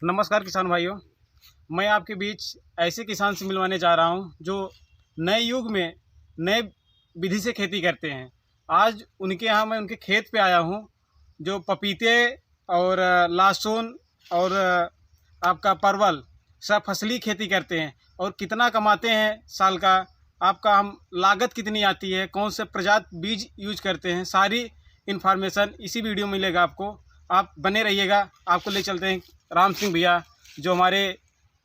नमस्कार किसान भाइयों। मैं आपके बीच ऐसे किसान से मिलवाने जा रहा हूं जो नए युग में नए विधि से खेती करते हैं। आज उनके यहाँ मैं उनके खेत पे आया हूं जो पपीते और लहसुन और आपका परवल सब फसली खेती करते हैं और कितना कमाते हैं साल का, आपका हम लागत कितनी आती है, कौन से प्रजाति बीज यूज करते हैं, सारी इन्फॉर्मेशन इसी वीडियो में मिलेगा आपको। आप बने रहिएगा। आपको ले चलते हैं राम सिंह भैया जो हमारे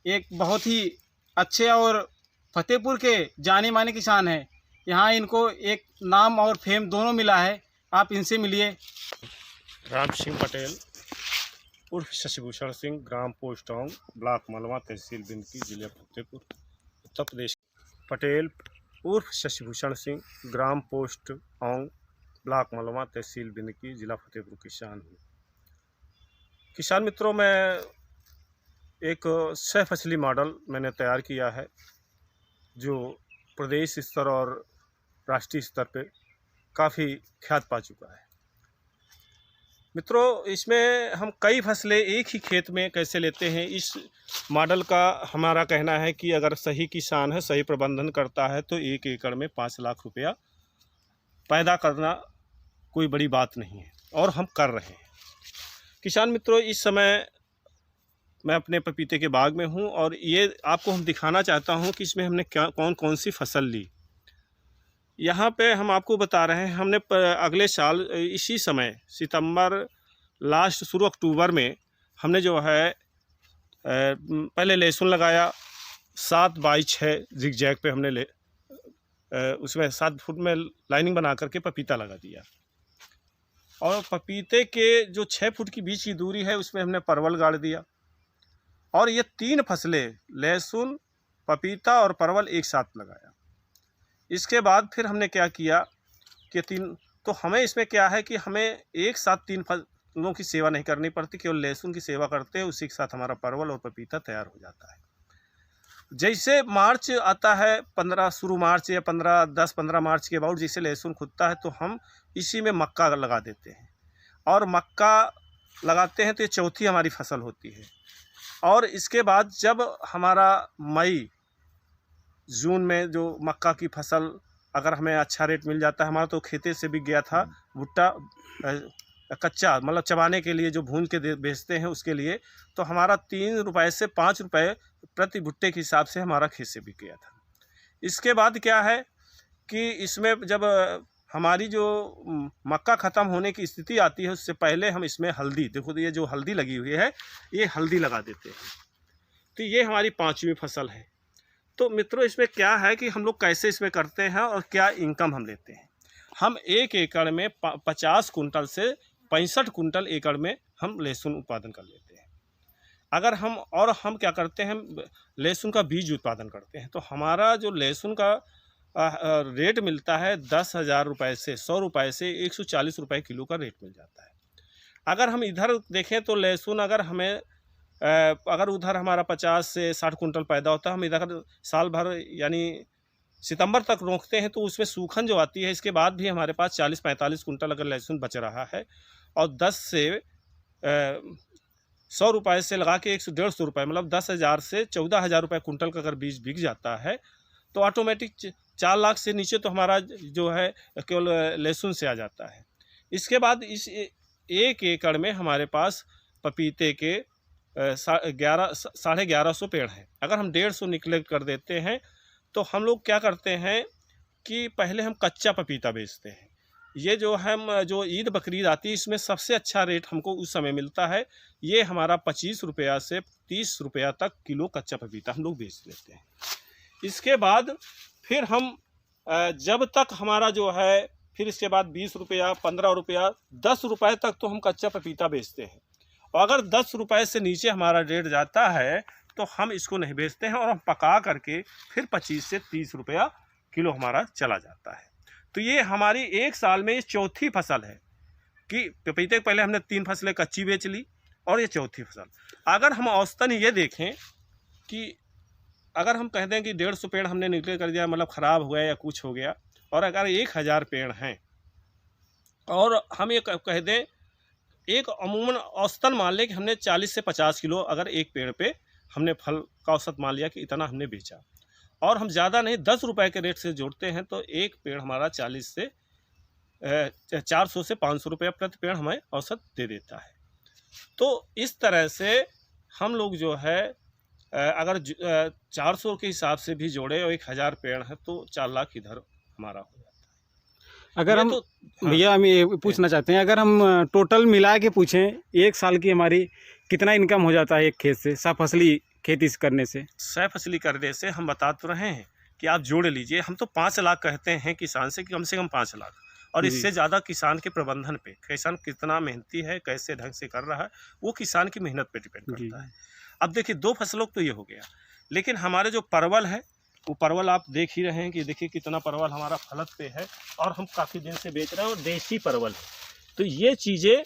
एक बहुत ही अच्छे और फतेहपुर के जाने माने किसान हैं। यहाँ इनको एक नाम और फेम दोनों मिला है। आप इनसे मिलिए। राम सिंह पटेल उर्फ शशिभूषण सिंह, ग्राम पोस्ट औंग, ब्लॉक मलवा, तहसील बिंदकी, जिला फतेहपुर, उत्तर प्रदेश। पटेल उर्फ शशिभूषण सिंह, ग्राम पोस्ट औंग, ब्लॉक मलवा, तहसील बिंदकी, जिला फतेहपुर किसान हूँ। किसान मित्रों, मैं एक सह फसली मॉडल मैंने तैयार किया है जो प्रदेश स्तर और राष्ट्रीय स्तर पे काफ़ी ख्यात पा चुका है। मित्रों, इसमें हम कई फसलें एक ही खेत में कैसे लेते हैं, इस मॉडल का हमारा कहना है कि अगर सही किसान है, सही प्रबंधन करता है तो 1 एकड़ में 5 लाख रुपया पैदा करना कोई बड़ी बात नहीं है और हम कर रहे हैं। किसान मित्रों, इस समय मैं अपने पपीते के बाग में हूं और ये आपको हम दिखाना चाहता हूं कि इसमें हमने कौन कौन सी फसल ली। यहाँ पे हम आपको बता रहे हैं, हमने अगले साल इसी समय सितंबर लास्ट शुरू अक्टूबर में हमने जो है पहले लहसुन लगाया। 7x6 जिगजैग पे हमने उसमें 7 फुट में लाइनिंग बना करके पपीता लगा दिया और पपीते के जो 6 फुट की बीच की दूरी है उसमें हमने परवल गाड़ दिया। और ये 3 फसलें लहसुन, पपीता और परवल एक साथ लगाया। इसके बाद फिर हमने क्या किया कि तो हमें इसमें क्या है कि हमें एक साथ 3 फसलों की सेवा नहीं करनी पड़ती, केवल लहसुन की सेवा करते हैं, उसी के साथ हमारा परवल और पपीता तैयार हो जाता है। जैसे मार्च आता है, 15 शुरू मार्च या 10-15 मार्च के बाद जैसे लहसुन खुदता है तो हम इसी में मक्का लगा देते हैं और मक्का लगाते हैं तो ये चौथी हमारी फसल होती है। और इसके बाद जब हमारा मई जून में जो मक्का की फसल अगर हमें अच्छा रेट मिल जाता है, हमारा तो खेते से बिक गया था भुट्टा कच्चा, मतलब चबाने के लिए जो भून के बेचते हैं उसके लिए, तो हमारा 3 रुपये से 5 रुपये प्रति भुट्टे के हिसाब से हमारा खेत से बिक गया था। इसके बाद क्या है कि इसमें जब हमारी जो मक्का ख़त्म होने की स्थिति आती है उससे पहले हम इसमें हल्दी, देखो ये जो हल्दी लगी हुई है ये हल्दी लगा देते हैं। तो ये हमारी 5वीं फसल है। तो मित्रों, इसमें क्या है कि हम लोग कैसे इसमें करते हैं और क्या इनकम हम लेते हैं। हम 1 एकड़ में 50 कुंटल से 65 कुंटल एकड़ में हम लहसुन उत्पादन कर लेते हैं। अगर हम क्या करते हैं, लहसुन का बीज उत्पादन करते हैं। तो हमारा जो लहसुन का रेट मिलता है 10,000 रुपये से 100 रुपये से 140 रुपये किलो का रेट मिल जाता है। अगर हम इधर देखें तो लहसुन अगर उधर हमारा 50 से 60 कुंटल पैदा होता है, हम इधर साल भर यानी सितंबर तक रोकते हैं तो उसमें सूखन जो आती है, इसके बाद भी हमारे पास 40-45 कुंटल अगर लहसुन बच रहा है और 10 से 100 रुपये से लगा के 150 रुपये, मतलब 10,000 से 14,000 रुपये कुंटल का अगर बीज बिक जाता है तो ऑटोमेटिक 4 लाख से नीचे तो हमारा जो है केवल लहसुन से आ जाता है। इसके बाद इस 1 एकड़ में हमारे पास पपीते के 1150 पेड़ हैं। अगर हम 150 निकलेक्ट कर देते हैं तो हम लोग क्या करते हैं कि पहले हम कच्चा पपीता बेचते हैं। ये जो ईद बकरीद आती है इसमें सबसे अच्छा रेट हमको उस समय मिलता है। ये हमारा 25 रुपया से 30 रुपया तक किलो कच्चा पपीता हम लोग बेच लेते हैं। इसके बाद फिर हम जब तक हमारा जो है, फिर इसके बाद 20 रुपया, 15 रुपया, 10 रुपये तक तो हम कच्चा पपीता बेचते हैं। और अगर 10 रुपये से नीचे हमारा रेट जाता है तो हम इसको नहीं बेचते हैं और हम पका करके फिर 25 से 30 रुपया किलो हमारा चला जाता है। तो ये हमारी एक साल में ये चौथी फसल है कि पपीते के पहले हमने 3 फसलें कच्ची बेच ली और ये चौथी फसल। अगर हम औसतन ये देखें कि अगर हम कह दें कि 150 पेड़ हमने निकल कर दिया, मतलब ख़राब हो गया या कुछ हो गया, और अगर 1000 पेड़ हैं और हम ये कह दें एक अमूमन औसतन मान लें कि हमने 40 से 50 किलो अगर एक पेड़ पे हमने फल का औसत मान लिया कि इतना हमने बेचा, और हम ज़्यादा नहीं 10 रुपए के रेट से जोड़ते हैं तो एक पेड़ हमारा 40 से 400 से 500 रुपया प्रति पेड़ हमें औसत दे देता है। तो इस तरह से हम लोग जो है अगर 400 के हिसाब से भी जोड़े और 1000 पेड़ है तो 4 लाख इधर हमारा हो जाता है। अगर हम तो हाँ, भैया हम ये पूछना चाहते हैं, अगर हम टोटल मिला के पूछें एक साल की हमारी कितना इनकम हो जाता है एक खेत से, सफसली खेती करने से? 100 फसली करने से हम बता तो रहे हैं कि आप जोड़ लीजिए, हम तो 5 लाख कहते हैं किसान से कि कम 5 लाख, और जी। इससे ज़्यादा किसान के प्रबंधन पे, किसान कितना मेहनती है, कैसे ढंग से कर रहा है, वो किसान की मेहनत पे डिपेंड करता है। अब देखिए 2 फसलों तो ये हो गया, लेकिन हमारे जो परवल है वो परवल आप देख ही रहे हैं कि देखिए कितना परवल हमारा फलत पे है, और हम काफ़ी दिन से बेच रहे हैं, और देसी परवल है। तो ये चीज़ें,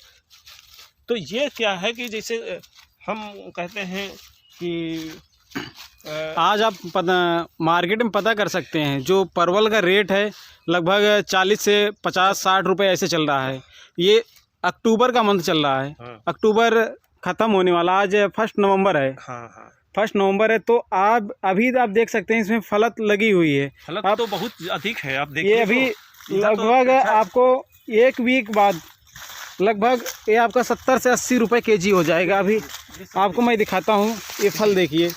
तो ये क्या है कि जैसे हम कहते हैं कि आज आप मार्केट में पता कर सकते हैं जो परवल का रेट है लगभग 40 से 50-60 रुपए ऐसे चल रहा है। ये अक्टूबर का मंथ चल रहा है। हाँ, अक्टूबर ख़त्म होने वाला, आज 1 नवंबर है। हाँ, हाँ, 1 नवंबर है, तो आप अभी आप देख सकते हैं इसमें फलत लगी हुई है। फलत आप तो बहुत अधिक है, आप देखिए ये अभी तो लगभग अच्छा, आपको 1 वीक बाद लगभग ये आपका 70 से 80 रुपए केजी हो जाएगा। अभी आपको मैं दिखाता हूँ, ये फल देखिए,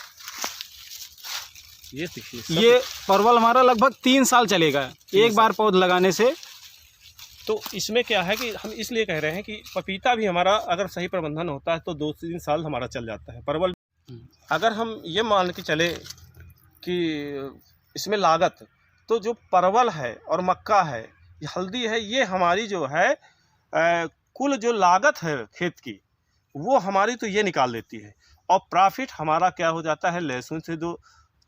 ये देखिए ये परवल हमारा लगभग 3 साल चलेगा एक बार पौध लगाने से। तो इसमें क्या है कि हम इसलिए कह रहे हैं कि पपीता भी हमारा अगर सही प्रबंधन होता है तो 2 से 3 साल हमारा चल जाता है। परवल अगर हम ये मान के चले कि इसमें लागत, तो जो परवल है और मक्का है, ये हल्दी है, ये हमारी जो है कुल जो लागत है खेत की, वो हमारी तो ये निकाल देती है, और प्रॉफिट हमारा क्या हो जाता है, लहसुन से जो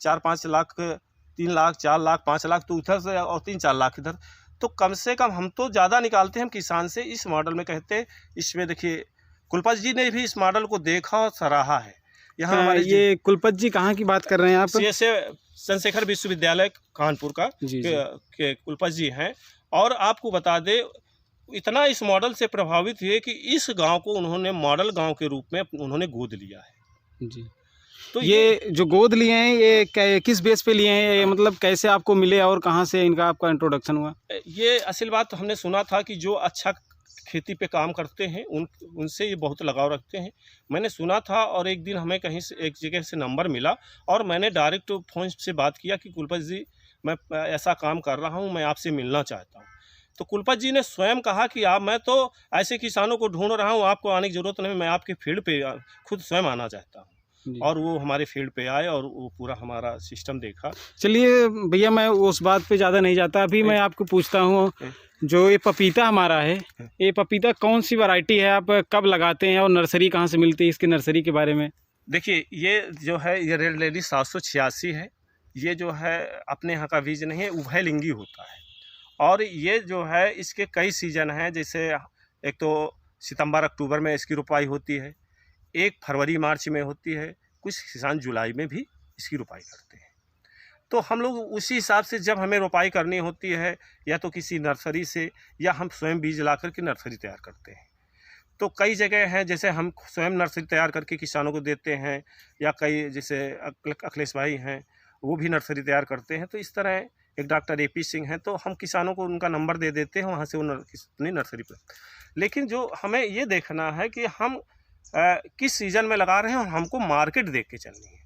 4-5 लाख, 3 लाख, 4 लाख, 5 लाख तो उधर से, और 3-4 लाख इधर, तो कम से कम हम तो ज़्यादा निकालते हैं हम किसान से। इस मॉडल में कहते हैं, इसमें देखिए कुलपत जी ने भी इस मॉडल को देखा और सराहा है। यहाँ हमारे ये कुलपत जी कहाँ की बात कर रहे हैं आप? जैसे चंद्रशेखर विश्वविद्यालय कानपुर का जी, के कुलपत जी हैं, और आपको बता दें इतना इस मॉडल से प्रभावित हुए कि इस गांव को उन्होंने मॉडल गांव के रूप में उन्होंने गोद लिया है। जी। तो ये जो गोद लिए हैं, ये किस बेस पे लिए हैं? ये मतलब कैसे आपको मिले और कहाँ से इनका आपका इंट्रोडक्शन हुआ? ये असल बात तो हमने सुना था कि जो अच्छा खेती पे काम करते हैं उनसे ये बहुत लगाव रखते हैं, मैंने सुना था। और एक दिन हमें कहीं से एक जगह से नंबर मिला, और मैंने डायरेक्ट फ़ोन से बात किया कि कुलपत जी मैं ऐसा काम कर रहा हूँ, मैं आपसे मिलना चाहता हूँ। तो कुलपत जी ने स्वयं कहा कि मैं तो ऐसे किसानों को ढूंढ रहा हूँ, आपको आने की ज़रूरत नहीं, मैं आपके फील्ड पे खुद स्वयं आना चाहता हूँ। और वो हमारे फील्ड पे आए और वो पूरा हमारा सिस्टम देखा। चलिए भैया, मैं उस बात पे ज़्यादा नहीं जाता। अभी मैं आपको पूछता हूँ, जो ये पपीता हमारा है, ये पपीता कौन सी वैरायटी है, आप कब लगाते हैं और नर्सरी कहाँ से मिलती है, इसकी नर्सरी के बारे में? देखिए ये जो है ये रेड लेडी 786 है। ये जो है अपने यहाँ का बीज नहीं है, उभयलिंगी होता है। और ये जो है इसके कई सीजन हैं, जैसे एक तो सितंबर अक्टूबर में इसकी रोपाई होती है, एक फरवरी मार्च में होती है, कुछ किसान जुलाई में भी इसकी रोपाई करते हैं। तो हम लोग उसी हिसाब से जब हमें रोपाई करनी होती है, या तो किसी नर्सरी से, या हम स्वयं बीज ला करके नर्सरी तैयार करते हैं। तो कई जगह हैं जैसे हम स्वयं नर्सरी तैयार करके किसानों को देते हैं, या कई जैसे अखिलेश भाई हैं वो भी नर्सरी तैयार करते हैं। तो इस तरह एक डॉक्टर AP सिंह हैं, तो हम किसानों को उनका नंबर दे देते हैं, वहाँ से वो अपनी नर्सरी पर। लेकिन जो हमें ये देखना है कि हम किस सीज़न में लगा रहे हैं, और हमको मार्केट देख के चलनी है।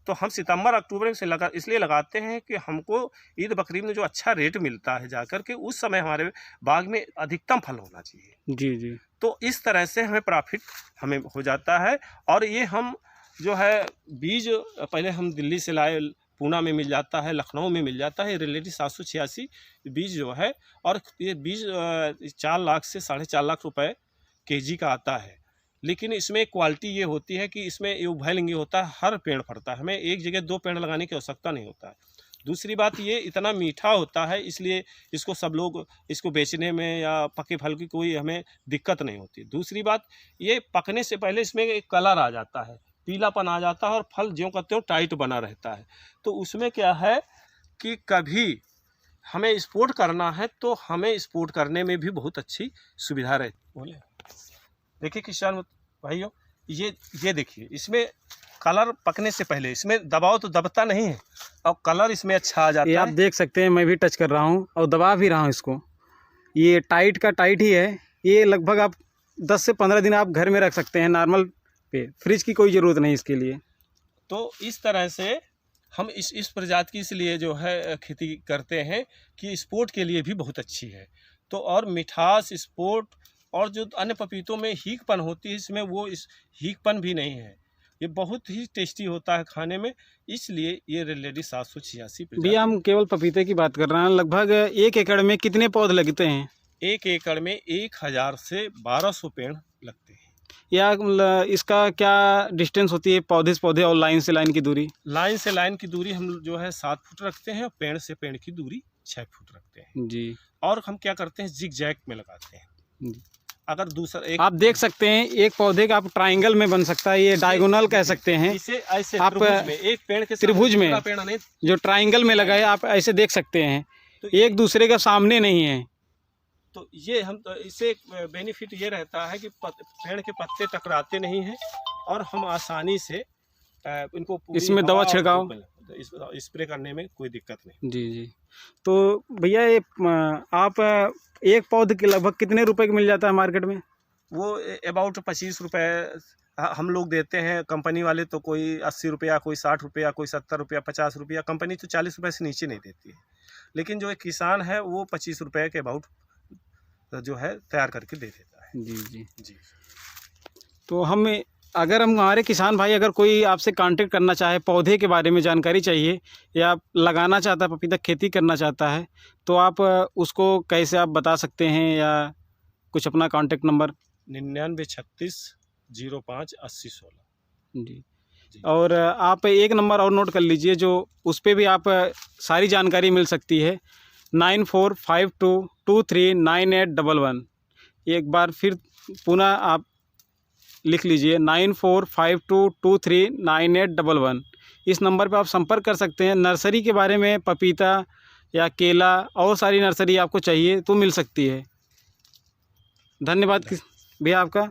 तो हम सितंबर अक्टूबर से इसलिए लगाते हैं कि हमको ईद बकरीद में जो अच्छा रेट मिलता है जाकर के, उस समय हमारे बाग में अधिकतम फल होना चाहिए। जी जी। तो इस तरह से हमें प्रॉफिट हमें हो जाता है। और ये हम जो है बीज पहले हम दिल्ली से लाए, पूना में मिल जाता है, लखनऊ में मिल जाता है। रिलेटिव 786 बीज जो है, और ये बीज 4 लाख से 4.5 लाख रुपए केजी का आता है। लेकिन इसमें क्वालिटी ये होती है कि इसमें ये उभयलिंगी होता है, हर पेड़ फरता है, हमें एक जगह 2 पेड़ लगाने की आवश्यकता नहीं होता है। दूसरी बात, ये इतना मीठा होता है, इसलिए इसको सब लोग इसको बेचने में या पके फल की कोई हमें दिक्कत नहीं होती। दूसरी बात, ये पकने से पहले इसमें एक कलर आ जाता है, पीलापन आ जाता है, और फल ज्यों का त्यों टाइट बना रहता है। तो उसमें क्या है कि कभी हमें एक्सपोर्ट करना है तो हमें एक्सपोर्ट करने में भी बहुत अच्छी सुविधा रहती। बोले देखिए किसान भाइयों, ये देखिए, इसमें कलर पकने से पहले इसमें दबाव तो दबता नहीं है और कलर इसमें अच्छा आ जाता ये है। आप देख सकते हैं, मैं भी टच कर रहा हूँ और दबा भी रहा हूँ इसको। ये टाइट का टाइट ही है। ये लगभग आप 10 से 15 दिन आप घर में रख सकते हैं नॉर्मल पे, फ्रिज की कोई ज़रूरत नहीं इसके लिए। तो इस तरह से हम इस प्रजाति की इसलिए जो है खेती करते हैं कि स्पोर्ट के लिए भी बहुत अच्छी है। तो और मिठास, स्पोर्ट और जो अन्य पपीतों में हीकपन होती है, इसमें वो इस हीकपन भी नहीं है। ये बहुत ही टेस्टी होता है खाने में, इसलिए ये रेड लेडी 786 भैया हम केवल पपीते की बात कर रहे हैं। लगभग 1 एकड़ में कितने पौधे लगते हैं? 1 एकड़ में 1000 से 1200 पेड़ लगते हैं। या इसका क्या डिस्टेंस होती है, पौधे से पौधे और लाइन से लाइन की दूरी? लाइन से लाइन की दूरी हम जो है 7 फुट रखते हैं और पेड़ से पेड़ की दूरी 6 फुट रखते हैं जी। और हम क्या करते हैं, जिग जैग में लगाते हैं। जी। अगर दूसरा एक आप देख सकते हैं एक पौधे का आप ट्रायंगल में बन सकता है, ये डायगोनल कह सकते हैं। इसे ऐसे आप त्रिभुज में, एक पेड़ के त्रिभुज में दूसरा पेड़ नहीं, जो ट्रायंगल में लगा है आप ऐसे देख सकते हैं, तो एक दूसरे के सामने नहीं है। तो ये हम तो इससे बेनिफिट ये रहता है कि पेड़ के पत्ते टकराते नहीं हैं और हम आसानी से इनको पूरी इसमें दवा हवा और छिड़काव धूप में स्प्रे करने में कोई दिक्कत नहीं। जी जी। तो भैया ये आप एक पौधे के लगभग कितने रुपए का मिल जाता है मार्केट में? वो अबाउट 25 रुपये हम लोग देते हैं। कंपनी वाले तो कोई 80 रुपया, कोई 60 रुपया, कोई 70 रुपया, 50 रुपया। कंपनी तो 40 रुपये से नीचे नहीं देती है, लेकिन जो एक किसान है वो 25 रुपये के अबाउट जो है तैयार करके दे देता है। जी जी जी। तो अगर हमारे किसान भाई अगर कोई आपसे कांटेक्ट करना चाहे, पौधे के बारे में जानकारी चाहिए या लगाना चाहता है, पपीता खेती करना चाहता है, तो आप उसको कैसे आप बता सकते हैं या कुछ अपना कांटेक्ट नंबर? 9936 05 80 16। जी। और आप एक नंबर और नोट कर लीजिए, जो उस पर भी आप सारी जानकारी मिल सकती है, 9452239811। एक बार फिर पुनः आप लिख लीजिए 9452239811। इस नंबर पर आप संपर्क कर सकते हैं। नर्सरी के बारे में, पपीता या केला और सारी नर्सरी आपको चाहिए तो मिल सकती है। धन्यवाद भैया आपका।